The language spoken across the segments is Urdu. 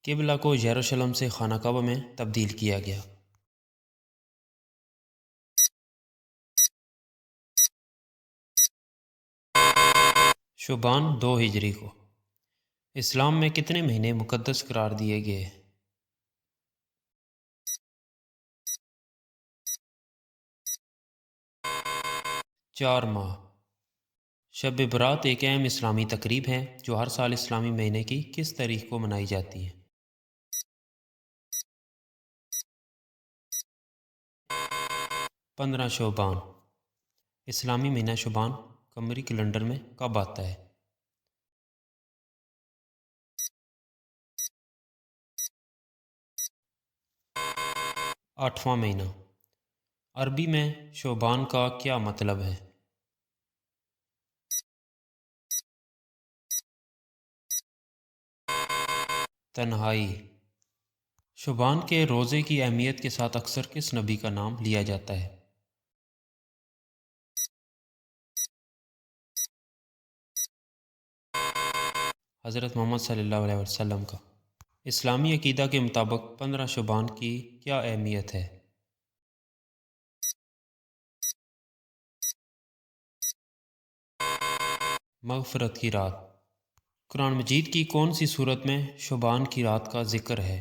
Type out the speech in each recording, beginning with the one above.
قبلہ کو یروشلم سے خانہ کعبہ میں تبدیل کیا گیا۔ شعبان 2 ہجری کو اسلام میں کتنے مہینے مقدس قرار دیے گئے؟ 4 ماہ۔ شب برات ایک اہم اسلامی تقریب ہے جو ہر سال اسلامی مہینے کی کس تاریخ کو منائی جاتی ہے؟ 15 شعبان۔ اسلامی مہینہ شعبان قمری کیلنڈر میں کب آتا ہے؟ 8واں مہینہ۔ عربی میں شعبان کا کیا مطلب ہے؟ تنہائی۔ شعبان کے روزے کی اہمیت کے ساتھ اکثر کس نبی کا نام لیا جاتا ہے؟ حضرت محمد صلی اللہ علیہ وسلم کا۔ اسلامی عقیدہ کے مطابق 15 شعبان کی کیا اہمیت ہے؟ مغفرت کی رات۔ قرآن مجید کی کون سی صورت میں شعبان کی رات کا ذکر ہے؟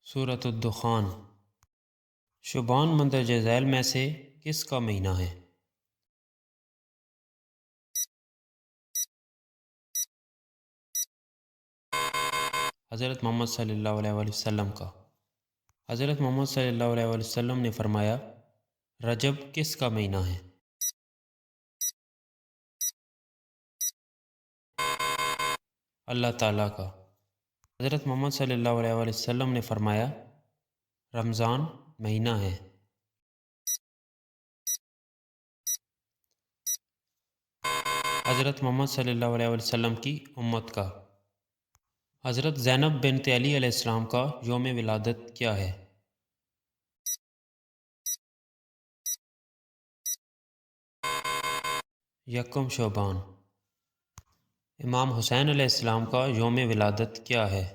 سورۃ الدخان۔ شعبان مندرجہ ذیل میں سے کس کا مہینہ ہے؟ حضرت محمد صلی اللہ علیہ وآلہ وسلم کا۔ حضرت محمد صلی اللہ علیہ وآلہ وسلم نے فرمایا رجب کس کا مہینہ ہے؟ اللہ تعالیٰ کا۔ حضرت محمد صلی اللہ علیہ وآلہ وسلم نے فرمایا رمضان مہینہ ہے۔ حضرت محمد صلی اللہ علیہ وآلہ وسلم کی امت کا۔ حضرت زینب بنت علی علیہ السلام کا یوم ولادت کیا ہے؟ یکم شعبان۔ امام حسین علیہ السلام کا یوم ولادت کیا ہے؟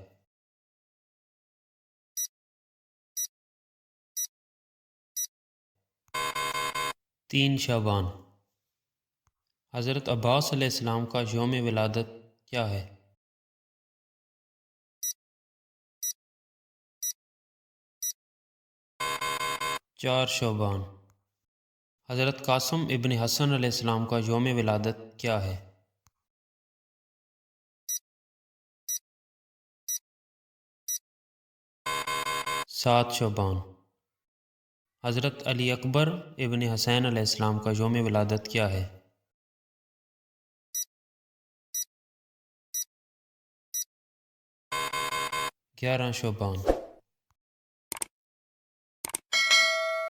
3 شعبان۔ حضرت عباس علیہ السلام کا یوم ولادت کیا ہے؟ 4 شعبان۔ حضرت قاسم ابن حسن علیہ السلام کا یوم ولادت کیا ہے؟ 7 شعبان۔ حضرت علی اکبر ابن حسین علیہ السلام کا یوم ولادت کیا ہے؟ 11 شعبان۔